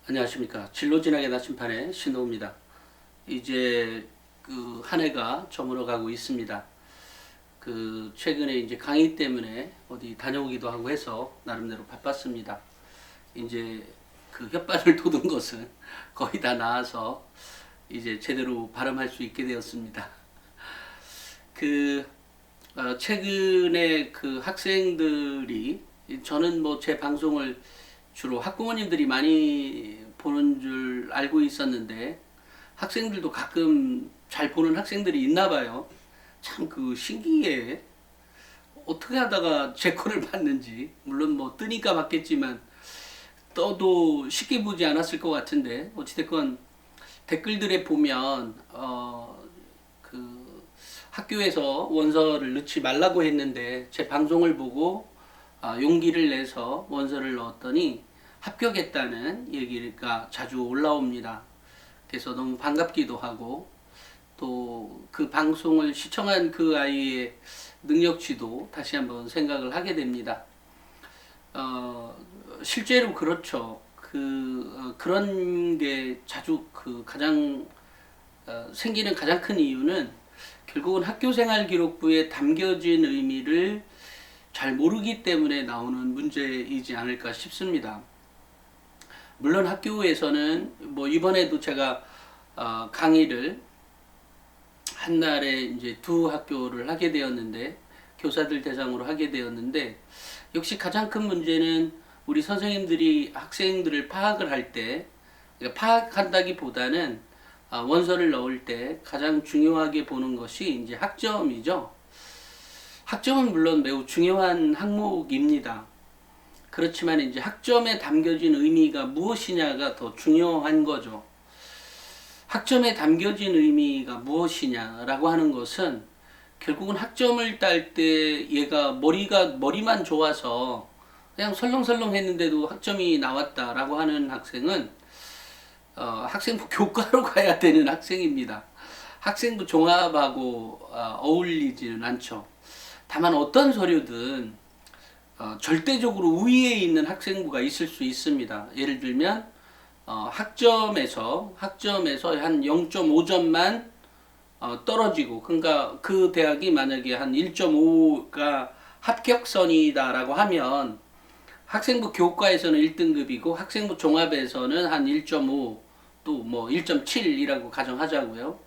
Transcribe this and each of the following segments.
안녕하십니까. 진로진학의 나침판의 신호입니다. 이제 그 한 해가 저물어 가고 있습니다. 그 최근에 이제 강의 때문에 어디 다녀오기도 하고 해서 나름대로 바빴습니다. 이제 그 혓바늘 돋은 것은 거의 다 나아서 이제 제대로 발음할 수 있게 되었습니다. 그 최근에 그 학생들이 저는 뭐 제 방송을 주로 학부모님들이 많이 보는 줄 알고 있었는데 학생들도 가끔 잘 보는 학생들이 있나 봐요. 참 그 신기해. 어떻게 하다가 제 거를 봤는지. 물론 뭐 뜨니까 봤겠지만 떠도 쉽게 보지 않았을 것 같은데 어찌됐건 댓글들에 보면 그 학교에서 원서를 넣지 말라고 했는데 제 방송을 보고 용기를 내서 원서를 넣었더니 합격했다는 얘기가 자주 올라옵니다. 그래서 너무 반갑기도 하고 또 그 방송을 시청한 그 아이의 능력치도 다시 한번 생각을 하게 됩니다. 실제로 그렇죠. 그런 게 자주 그 가장 생기는 가장 큰 이유는 결국은 학교생활 기록부에 담겨진 의미를 잘 모르기 때문에 나오는 문제이지 않을까 싶습니다. 물론 학교에서는 뭐 이번에도 제가 강의를 한 달에 이제 두 학교를 하게 되었는데 교사들 대상으로 하게 되었는데 역시 가장 큰 문제는 우리 선생님들이 학생들을 파악을 할 때 그러니까 파악한다기보다는 원서를 넣을 때 가장 중요하게 보는 것이 이제 학점이죠. 학점은 물론 매우 중요한 항목입니다. 그렇지만 이제 학점에 담겨진 의미가 무엇이냐가 더 중요한 거죠. 학점에 담겨진 의미가 무엇이냐라고 하는 것은 결국은 학점을 딸 때 얘가 머리만 좋아서 그냥 설렁설렁 했는데도 학점이 나왔다라고 하는 학생은 학생부 교과로 가야 되는 학생입니다. 학생부 종합하고 어울리지는 않죠. 다만 어떤 서류든 절대적으로 우위에 있는 학생부가 있을 수 있습니다. 예를 들면 학점에서 한 0.5점만 떨어지고 그러니까 그 대학이 만약에 한 1.5가 합격선이다라고 하면 학생부 교과에서는 1등급이고 학생부 종합에서는 한 1.5 또 뭐 1.7이라고 가정하자고요.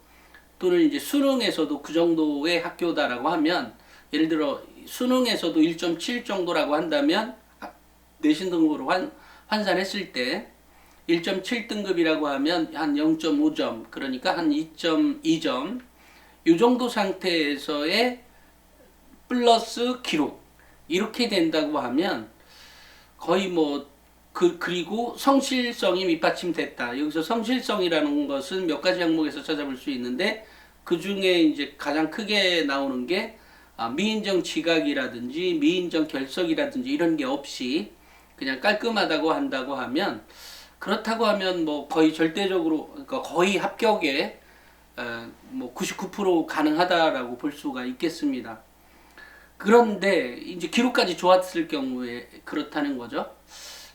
또는 이제 수능에서도 그 정도의 학교다라고 하면 예를 들어 수능에서도 1.7 정도라고 한다면 내신 등급으로 환산했을 때 1.7등급이라고 하면 한 0.5점 그러니까 한 2.2점 이 정도 상태에서의 플러스 기록 이렇게 된다고 하면 거의 뭐 그리고 성실성이 밑받침됐다. 여기서 성실성이라는 것은 몇 가지 항목에서 찾아볼 수 있는데 그 중에 이제 가장 크게 나오는 게 미인정 지각이라든지 미인정 결석이라든지 이런 게 없이 그냥 깔끔하다고 한다고 하면 그렇다고 하면 뭐 거의 절대적으로 그러니까 거의 합격에 뭐 99% 가능하다라고 볼 수가 있겠습니다. 그런데 이제 기록까지 좋았을 경우에 그렇다는 거죠.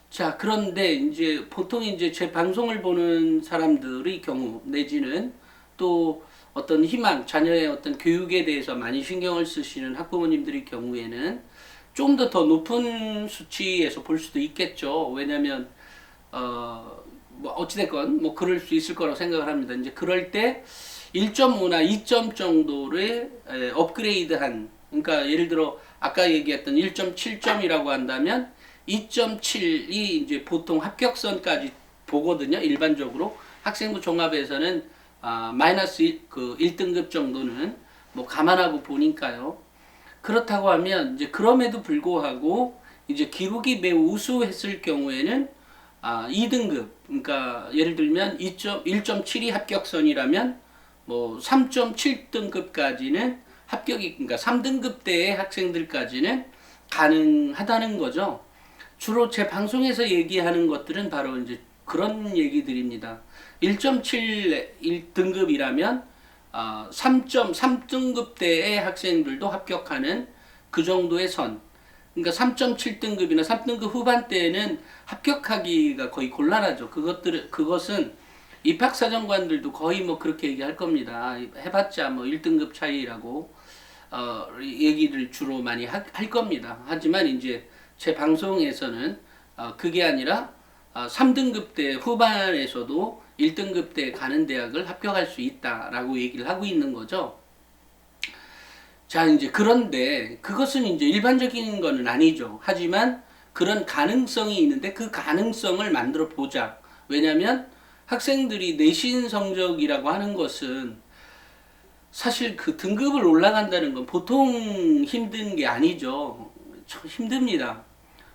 자, 그런데 이제 보통 이제 제 방송을 보는 사람들의 경우 내지는 또 어떤 희망, 자녀의 어떤 교육에 대해서 많이 신경을 쓰시는 학부모님들의 경우에는 좀 더 높은 수치에서 볼 수도 있겠죠. 왜냐면 뭐 어찌됐건 뭐 그럴 수 있을 거라고 생각을 합니다. 이제 그럴 때 1.5나 2점 정도를 업그레이드한 그러니까 예를 들어 아까 얘기했던 1.7점이라고 한다면 2.7이 이제 보통 합격선까지 보거든요. 일반적으로 학생부 종합에서는 마이너스 1등급 정도는 뭐 감안하고 보니까요. 그렇다고 하면 이제 그럼에도 불구하고 이제 기록이 매우 우수했을 경우에는 2등급 그러니까 예를 들면 1.7이 합격선이라면 뭐 3.7등급까지는 합격이 그러니까 3등급대의 학생들까지는 가능하다는 거죠. 주로 제 방송에서 얘기하는 것들은 바로 이제 그런 얘기들입니다. 1.7 등급이라면 3.3등급대의 학생들도 합격하는 그 정도의 선. 그러니까 3.7등급이나 3등급 후반대에는 합격하기가 거의 곤란하죠. 그것은 입학사정관들도 거의 뭐 그렇게 얘기할 겁니다. 해봤자 뭐 1등급 차이라고 얘기를 주로 많이 할 겁니다. 하지만 이제 제 방송에서는 그게 아니라 3등급대 후반에서도 1등급대 가는 대학을 합격할 수 있다라고 얘기를 하고 있는 거죠. 자, 이제 그런데 그것은 이제 일반적인 거는 아니죠. 하지만 그런 가능성이 있는데 그 가능성을 만들어 보자. 왜냐면 학생들이 내신 성적이라고 하는 것은 사실 그 등급을 올라간다는 건 보통 힘든 게 아니죠. 참 힘듭니다.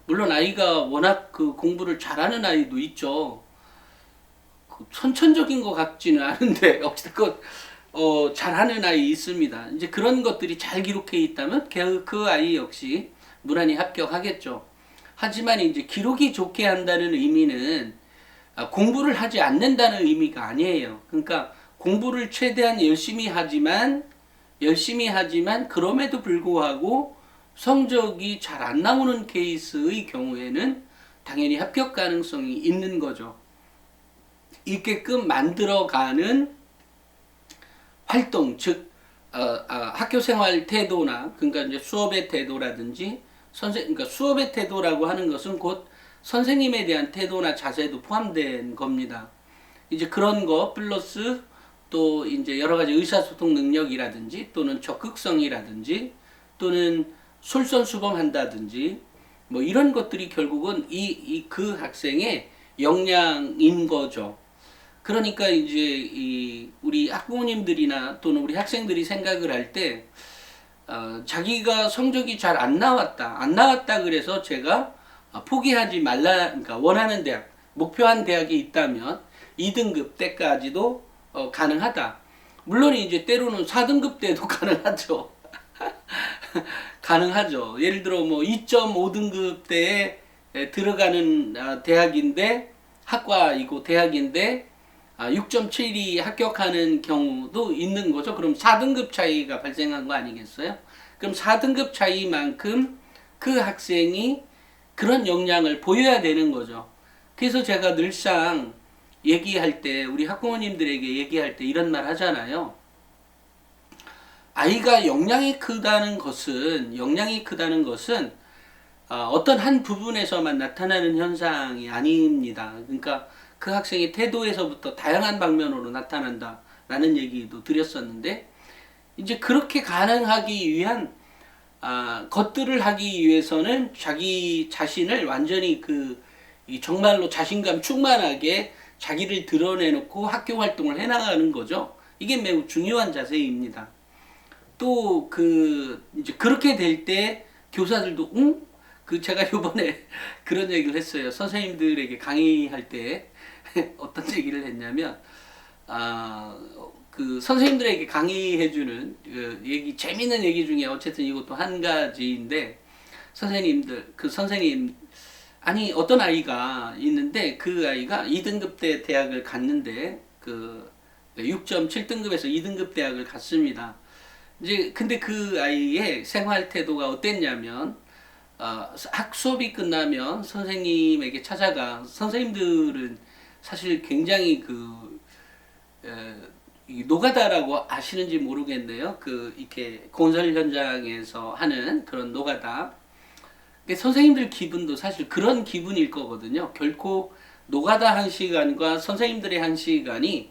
물론 아이가 워낙 그 공부를 잘하는 아이도 있죠. 그 선천적인 것 같지는 않은데 어쨌든 잘하는 아이 있습니다. 이제 그런 것들이 잘 기록해 있다면 그 아이 역시 무난히 합격하겠죠. 하지만 이제 기록이 좋게 한다는 의미는 공부를 하지 않는다는 의미가 아니에요. 그러니까 공부를 최대한 열심히 하지만 그럼에도 불구하고 성적이 잘 안 나오는 케이스의 경우에는 당연히 합격 가능성이 있는 거죠. 있게끔 만들어가는 활동, 즉 학교 생활 태도나 그러니까 이제 수업의 태도라든지 그러니까 수업의 태도라고 하는 것은 곧 선생님에 대한 태도나 자세도 포함된 겁니다. 이제 그런 거 플러스 또 이제 여러 가지 의사소통 능력이라든지 또는 적극성이라든지 또는 솔선수범한다든지 뭐 이런 것들이 결국은 그 학생의 역량인 거죠. 그러니까 이제 우리 학부모님들이나 또는 우리 학생들이 생각을 할 때 자기가 성적이 잘 안 나왔다 그래서 제가 포기하지 말라, 그러니까 원하는 대학, 목표한 대학이 있다면 2등급 때까지도 가능하다. 물론 이제 때로는 4등급 때도 가능하죠. 가능하죠. 예를 들어 뭐 2.5등급 때에 들어가는 대학인데 학과이고 대학인데 6.7이 합격하는 경우도 있는 거죠. 그럼 4등급 차이가 발생한 거 아니겠어요? 그럼 4등급 차이만큼 그 학생이 그런 역량을 보여야 되는 거죠. 그래서 제가 늘상 얘기할 때, 우리 학부모님들에게 얘기할 때 이런 말 하잖아요. 아이가 역량이 크다는 것은 어떤 한 부분에서만 나타나는 현상이 아닙니다. 그러니까 그 학생의 태도에서부터 다양한 방면으로 나타난다라는 얘기도 드렸었는데, 이제 그렇게 가능하기 위한 것들을 하기 위해서는 자기 자신을 완전히 정말로 자신감 충만하게 자기를 드러내놓고 학교 활동을 해나가는 거죠. 이게 매우 중요한 자세입니다. 또 이제 그렇게 될 때 교사들도 제가 요번에 그런 얘기를 했어요. 선생님들에게 강의할 때 어떤 얘기를 했냐면 선생님들에게 강의해주는 재미있는 얘기 중에 어쨌든 이것도 한 가지인데, 아니 어떤 아이가 있는데 그 아이가 2등급 대 대학을 갔는데 6.7등급에서 2등급 대학을 갔습니다. 이제 근데 그 아이의 생활 태도가 어땠냐면 수업이 끝나면 선생님에게 선생님들은 사실 굉장히 노가다라고 아시는지 모르겠네요. 이렇게 건설 현장에서 하는 그런 노가다. 선생님들 기분도 사실 그런 기분일 거거든요. 결코 노가다 1시간과 선생님들의 1시간이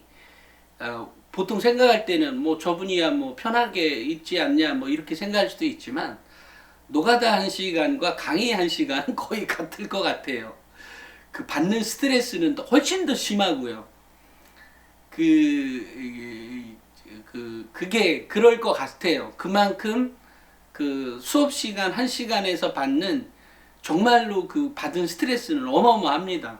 보통 생각할 때는 뭐 저분이야 뭐 편하게 있지 않냐 뭐 이렇게 생각할 수도 있지만, 노가다 1시간과 강의 1시간 거의 같을 것 같아요. 받는 스트레스는 훨씬 더 심하고요. 그게 그럴 것 같아요. 그만큼 수업 시간 1시간에서 받는 정말로 받은 스트레스는 어마어마합니다.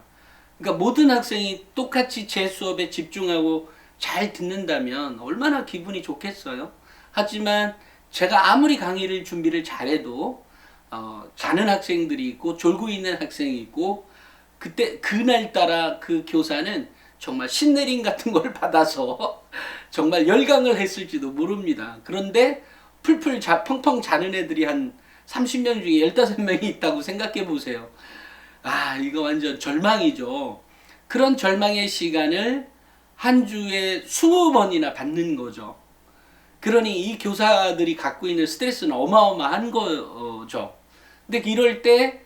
그러니까 모든 학생이 똑같이 제 수업에 집중하고 잘 듣는다면 얼마나 기분이 좋겠어요. 하지만 제가 아무리 강의를 준비를 잘해도 자는 학생들이 있고 졸고 있는 학생이 있고, 그날따라 그 교사는 정말 신내림 같은 걸 받아서 정말 열강을 했을지도 모릅니다. 그런데 펑펑 자는 애들이 한 30명 중에 15명이 있다고 생각해 보세요. 아, 이거 완전 절망이죠. 그런 절망의 시간을 한 주에 20번이나 받는 거죠. 그러니 이 교사들이 갖고 있는 스트레스는 어마어마한 거죠. 근데 이럴 때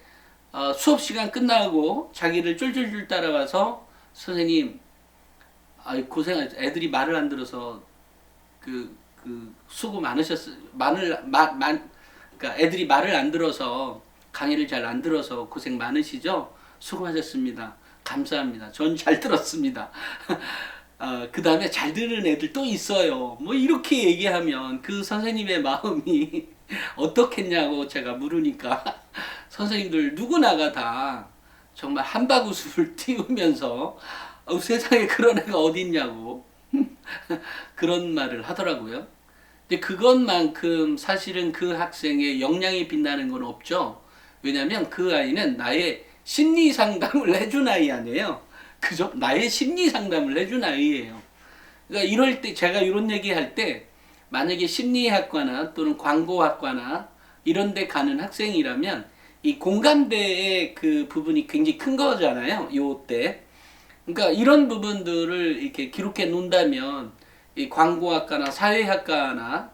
수업 시간 끝나고 자기를 쫄쫄쫄 따라와서 선생님, 고생하셨, 애들이 말을 안 들어서 수고 많으셨어요. 그러니까 애들이 말을 안 들어서 강의를 잘 안 들어서 고생 많으시죠? 수고하셨습니다. 감사합니다. 전 잘 들었습니다. 그 다음에 잘 들은 애들 또 있어요. 뭐 이렇게 얘기하면 그 선생님의 마음이 어떻겠냐고 제가 물으니까 선생님들 누구나가 다 정말 한바구음을 띄우면서 세상에 그런 애가 어딨냐고 그런 말을 하더라고요. 근데 그것만큼 사실은 그 학생의 역량이 빛나는 건 없죠. 왜냐하면 그 아이는 나의 심리 상담을 해준 아이 아니에요. 그죠? 나의 심리 상담을 해준 아이예요. 그러니까 이럴 때 제가 이런 얘기할 때 만약에 심리학과나 또는 광고학과나 이런 데 가는 학생이라면 이 공감대의 그 부분이 굉장히 큰 거잖아요. 요때. 그러니까 이런 부분들을 이렇게 기록해 놓는다면 이 광고학과나 사회학과나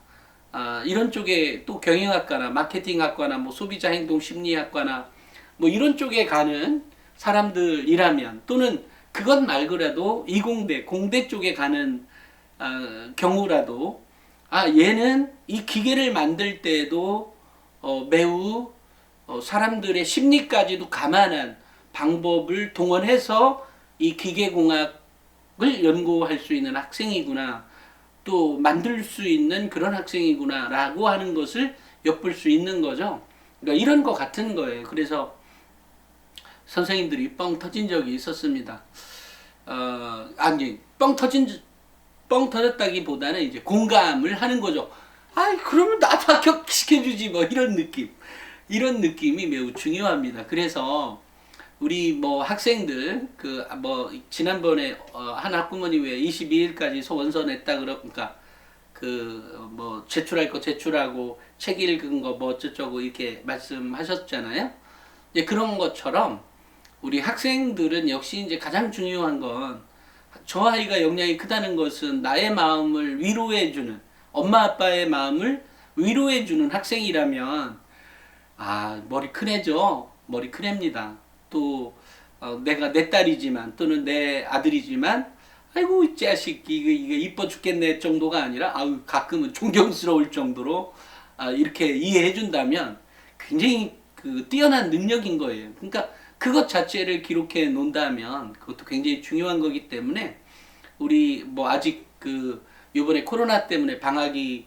이런 쪽에 또 경영학과나 마케팅학과나 뭐 소비자 행동 심리학과나 뭐 이런 쪽에 가는 사람들이라면 또는 그것 말고라도 이공대 공대 쪽에 가는 경우라도 얘는 이 기계를 만들 때에도 매우 사람들의 심리까지도 감안한 방법을 동원해서 이 기계공학을 연구할 수 있는 학생이구나, 또 만들 수 있는 그런 학생이구나 라고 하는 것을 엿볼 수 있는 거죠. 그러니까 이런 거 같은 거예요. 그래서 선생님들이 뻥 터진 적이 있었습니다. 아니, 뻥 터졌다기보다는 이제 공감을 하는 거죠. 그러면 나도 합격시켜주지, 뭐, 이런 느낌. 이런 느낌이 매우 중요합니다. 그래서, 우리 뭐 학생들, 지난번에, 한 학부모님 왜 22일까지 원서 냈다 그러니까, 뭐, 제출할 거 제출하고, 책 읽은 거 뭐 어쩌고 이렇게 말씀하셨잖아요. 이제 그런 것처럼, 우리 학생들은 역시 이제 가장 중요한 건 저 아이가 역량이 크다는 것은 나의 마음을 위로해주는 엄마 아빠의 마음을 위로해주는 학생이라면 머리 큰 애죠. 머리 큰 애입니다. 또 내가 내 딸이지만 또는 내 아들이지만 아이고 이 자식 이게 이뻐 죽겠네 정도가 아니라 가끔은 존경스러울 정도로 이렇게 이해해준다면 굉장히 뛰어난 능력인 거예요. 그러니까 그것 자체를 기록해 놓는다면 그것도 굉장히 중요한 거기 때문에 우리 뭐 아직 요번에 코로나 때문에 방학이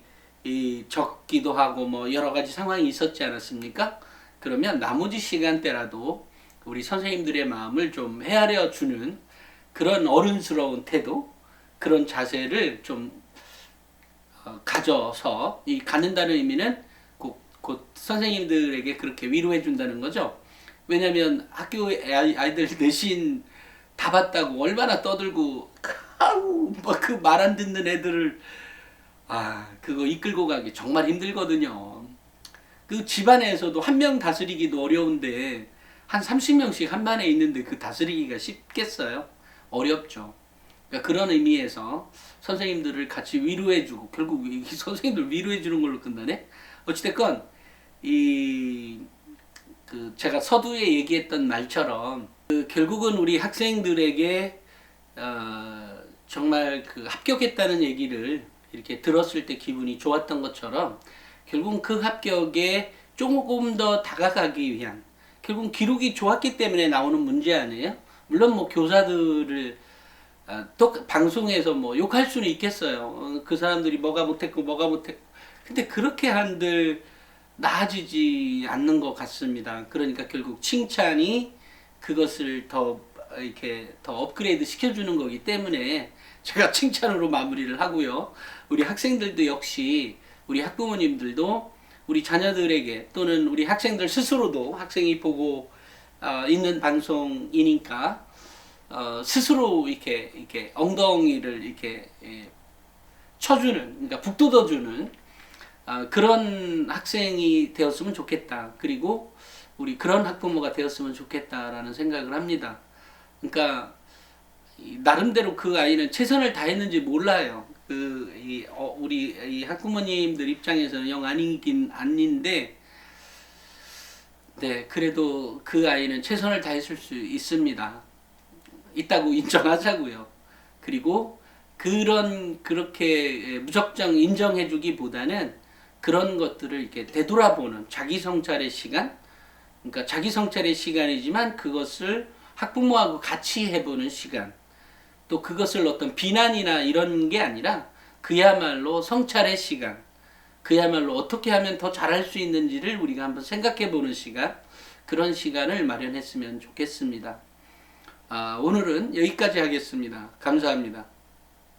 적기도 하고 뭐 여러 가지 상황이 있었지 않았습니까? 그러면 나머지 시간대라도 우리 선생님들의 마음을 좀 헤아려 주는 그런 어른스러운 태도, 그런 자세를 좀 가져서 이 갖는다는 의미는 곧 선생님들에게 그렇게 위로해 준다는 거죠. 왜냐면 학교에 아이들 내신 다 봤다고 얼마나 떠들고 그 말 안 듣는 애들을 그거 이끌고 가기 정말 힘들거든요. 그 집안에서도 한 명 다스리기도 어려운데 한 30명씩 한 반에 있는데 그 다스리기가 쉽겠어요? 어렵죠. 그러니까 그런 의미에서 선생님들을 같이 위로해주고 결국 이 선생님들 위로해주는 걸로 끝나네. 어찌됐건 제가 서두에 얘기했던 말처럼 결국은 우리 학생들에게 정말 합격했다는 얘기를 이렇게 들었을 때 기분이 좋았던 것처럼 결국은 그 합격에 조금 더 다가가기 위한 결국은 기록이 좋았기 때문에 나오는 문제 아니에요? 물론 뭐 교사들을 또 방송에서 뭐 욕할 수는 있겠어요. 그 사람들이 뭐가 못했고 근데 그렇게 한들 나아지지 않는 것 같습니다. 그러니까 결국 칭찬이 그것을 더 업그레이드 시켜주는 거기 때문에 제가 칭찬으로 마무리를 하고요. 우리 학생들도 역시 우리 학부모님들도 우리 자녀들에게 또는 우리 학생들 스스로도 학생이 보고 있는 방송이니까 스스로 이렇게 엉덩이를 이렇게 쳐주는, 그러니까 북돋워주는 그런 학생이 되었으면 좋겠다. 그리고 우리 그런 학부모가 되었으면 좋겠다라는 생각을 합니다. 그러니까 나름대로 그 아이는 최선을 다했는지 몰라요. 우리 이 학부모님들 입장에서는 영 아니긴 아닌데, 네, 그래도 그 아이는 최선을 다했을 수 있습니다. 있다고 인정하자고요. 그리고 그렇게 무작정 인정해주기보다는 그런 것들을 이렇게 되돌아보는 자기 성찰의 시간, 그러니까 자기 성찰의 시간이지만 그것을 학부모하고 같이 해보는 시간, 또 그것을 어떤 비난이나 이런 게 아니라 그야말로 성찰의 시간, 그야말로 어떻게 하면 더 잘할 수 있는지를 우리가 한번 생각해 보는 시간, 그런 시간을 마련했으면 좋겠습니다. 오늘은 여기까지 하겠습니다. 감사합니다.